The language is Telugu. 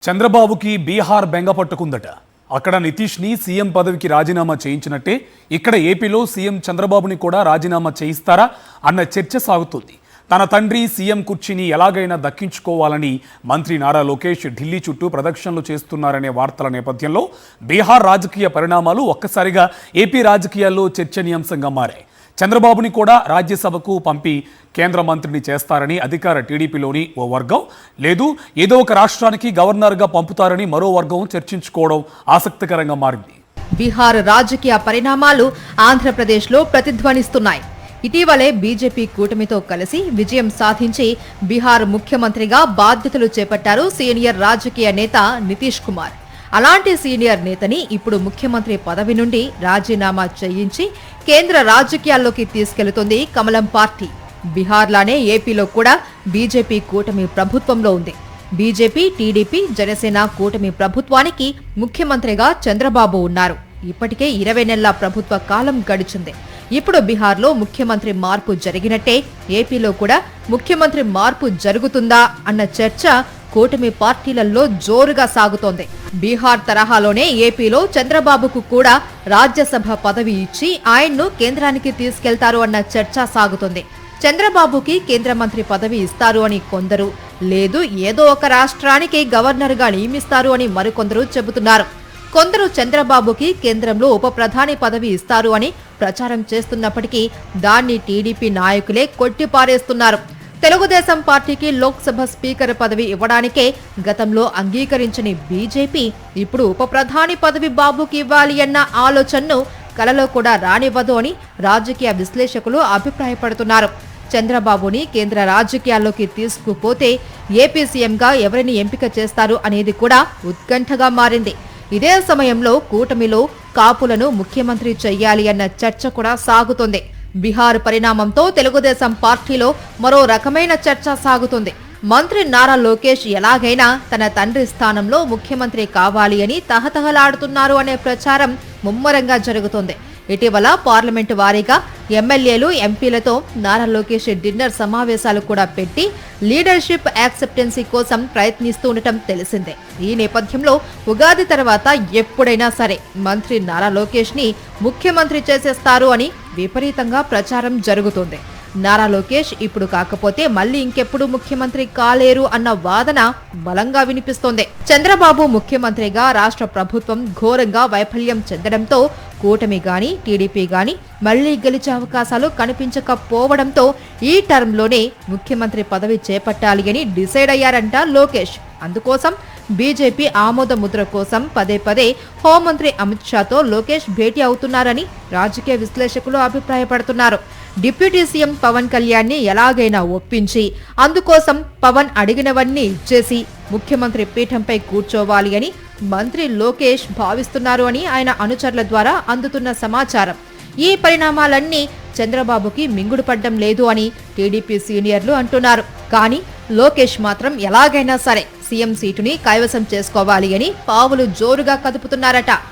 చంద్రబాబుకి బీహార్ బెంగ పట్టుకుందట. అక్కడ నితీష్ని సీఎం పదవికి రాజీనామా చేయించినట్టే ఇక్కడ ఏపీలో సీఎం చంద్రబాబుని కూడా రాజీనామా చేయిస్తారా అన్న చర్చ సాగుతుంది. తన తండ్రి సీఎం కుర్చీని ఎలాగైనా దక్కించుకోవాలని మంత్రి నారా లోకేష్ ఢిల్లీ చుట్టూ ప్రదక్షిణలు చేస్తున్నారనే వార్తల నేపథ్యంలో బీహార్ రాజకీయ పరిణామాలు ఒక్కసారిగా ఏపీ రాజకీయాల్లో చర్చనీయాంశంగా మారాయి. చంద్రబాబుని కూడా రాజ్యసభకు పంపి కేంద్ర మంత్రిని చేస్తారని అధికార టీడీపీలోని ఓ వర్గం, లేదు ఏదో ఒక రాష్ట్రానికి గవర్నర్గా పంపుతారని మరో వర్గం చర్చించుకోవడం ఆసక్తికరంగా మారింది. బీహార్ రాజకీయ పరిణామాలు ఆంధ్రప్రదేశ్లో ప్రతిధ్వనిస్తున్నాయి. ఇటీవలే బీజేపీ కూటమితో కలిసి విజయం సాధించి బీహార్ ముఖ్యమంత్రిగా బాధ్యతలు చేపట్టారు సీనియర్ రాజకీయ నేత నితీష్ కుమార్. అలాంటి సీనియర్ నేతని ఇప్పుడు ముఖ్యమంత్రి పదవి నుండి రాజీనామా చేయించి కేంద్ర రాజకీయాల్లోకి తీసుకెళ్తుంది కమలం పార్టీ. బీహార్లానే ఏపీలో కూడా బీజేపీ కూటమి ప్రభుత్వంలో ఉంది. బీజేపీ, టీడీపీ, జనసేన కూటమి ప్రభుత్వానికి ముఖ్యమంత్రిగా చంద్రబాబు ఉన్నారు. ఇప్పటికే 20 నెలల ప్రభుత్వ కాలం గడిచింది. ఇప్పుడు బీహార్లో ముఖ్యమంత్రి మార్పు జరిగినట్టే ఏపీలో కూడా ముఖ్యమంత్రి మార్పు జరుగుతుందా అన్న చర్చ కూటమి పార్టీలలో జోరుగా సాగుతోంది. బీహార్ తరహాలోనే ఏపీలో చంద్రబాబుకు కూడా రాజ్యసభ పదవి ఇచ్చి ఆయన్ను కేంద్రానికి తీసుకెళ్తారు అన్న చర్చ సాగుతుంది. చంద్రబాబుకి కేంద్ర మంత్రి పదవి ఇస్తారు అని కొందరు, లేదు ఏదో ఒక రాష్ట్రానికి గవర్నర్గా నియమిస్తారు అని మరికొందరు చెబుతున్నారు. కొందరు చంద్రబాబుకి కేంద్రంలో ఉప ప్రధాని పదవి ఇస్తారు అని ప్రచారం చేస్తున్నప్పటికీ దాన్ని టీడీపీ నాయకులే కొట్టిపారేస్తున్నారు. తెలుగుదేశం పార్టీకి లోక్సభ స్పీకర్ పదవి ఇవ్వడానికే గతంలో అంగీకరించని బీజేపీ ఇప్పుడు ఉప ప్రధాని పదవి బాబుకి ఇవ్వాలి అన్న ఆలోచనను కలలో కూడా రానివ్వదు అని రాజకీయ విశ్లేషకులు అభిప్రాయపడుతున్నారు. చంద్రబాబుని కేంద్ర రాజకీయాల్లోకి తీసుకుపోతే ఏపీ సీఎంగా ఎవరిని ఎంపిక చేస్తారు అనేది కూడా ఉత్కంఠగా మారింది. ఇదే సమయంలో కూటమిలో కాపులను ముఖ్యమంత్రి చెయ్యాలి అన్న చర్చ కూడా సాగుతోంది. బీహార్ పరిణామంతో తెలుగుదేశం పార్టీలో మరో రకమైన చర్చ సాగుతుంది. మంత్రి నారా లోకేష్ ఎలాగైనా తన తండ్రి స్థానంలో ముఖ్యమంత్రి కావాలి అని తహతహలాడుతున్నారు అనే ప్రచారం ముమ్మరంగా జరుగుతోంది. ఇటీవల పార్లమెంటు వారీగా ఎమ్మెల్యేలు, ఎంపీలతో నారా లోకేష్ డిన్నర్ సమావేశాలు కూడా పెట్టి లీడర్షిప్ యాక్సెప్టెన్సీ కోసం ప్రయత్నిస్తూ ఉండటం తెలిసిందే. ఈ నేపథ్యంలో ఉగాది తర్వాత ఎప్పుడైనా సరే మంత్రి నారా లోకేష్ ని ముఖ్యమంత్రి చేసేస్తారు అని విపరీతంగా ప్రచారం జరుగుతోంది. నారా లోకేష్ ఇప్పుడు కాకపోతే మళ్లీ ఇంకెప్పుడు ముఖ్యమంత్రి కాలేరు అన్న వాదన బలంగా వినిపిస్తోంది. చంద్రబాబు ముఖ్యమంత్రిగా రాష్ట్ర ప్రభుత్వం ఘోరంగా వైఫల్యం చెందడంతో కూటమి గాని, టీడీపీ గాని మళ్లీ గెలిచే అవకాశాలు కనిపించకపోవడంతో ఈ టర్మ్లోనే ముఖ్యమంత్రి పదవి చేపట్టాలి అని డిసైడ్ అయ్యారంట లోకేష్. అందుకోసం బీజేపీ ఆమోద ముద్ర కోసం పదే పదే హోంమంత్రి అమిత్ షాతో లోకేష్ భేటీ అవుతున్నారని రాజకీయ విశ్లేషకులు అభిప్రాయపడుతున్నారు. డిప్యూటీ సీఎం పవన్ కళ్యాణ్ ని ఎలాగైనా ఒప్పించి అందుకోసం పవన్ అడిగినవన్నీ ఇచ్చేసి ముఖ్యమంత్రి పీఠంపై కూర్చోవాలి అని మంత్రి లోకేష్ భావిస్తున్నారు అని ఆయన అనుచరుల ద్వారా అందుతున్న సమాచారం. ఈ పరిణామాలన్నీ చంద్రబాబుకి మింగుడు పడ్డం లేదు అని టీడీపీ సీనియర్లు అంటున్నారు. కానీ లోకేష్ మాత్రం ఎలాగైనా సరే సీఎం సీటుని కైవసం చేసుకోవాలి అని పావులు జోరుగా కదుపుతున్నారట.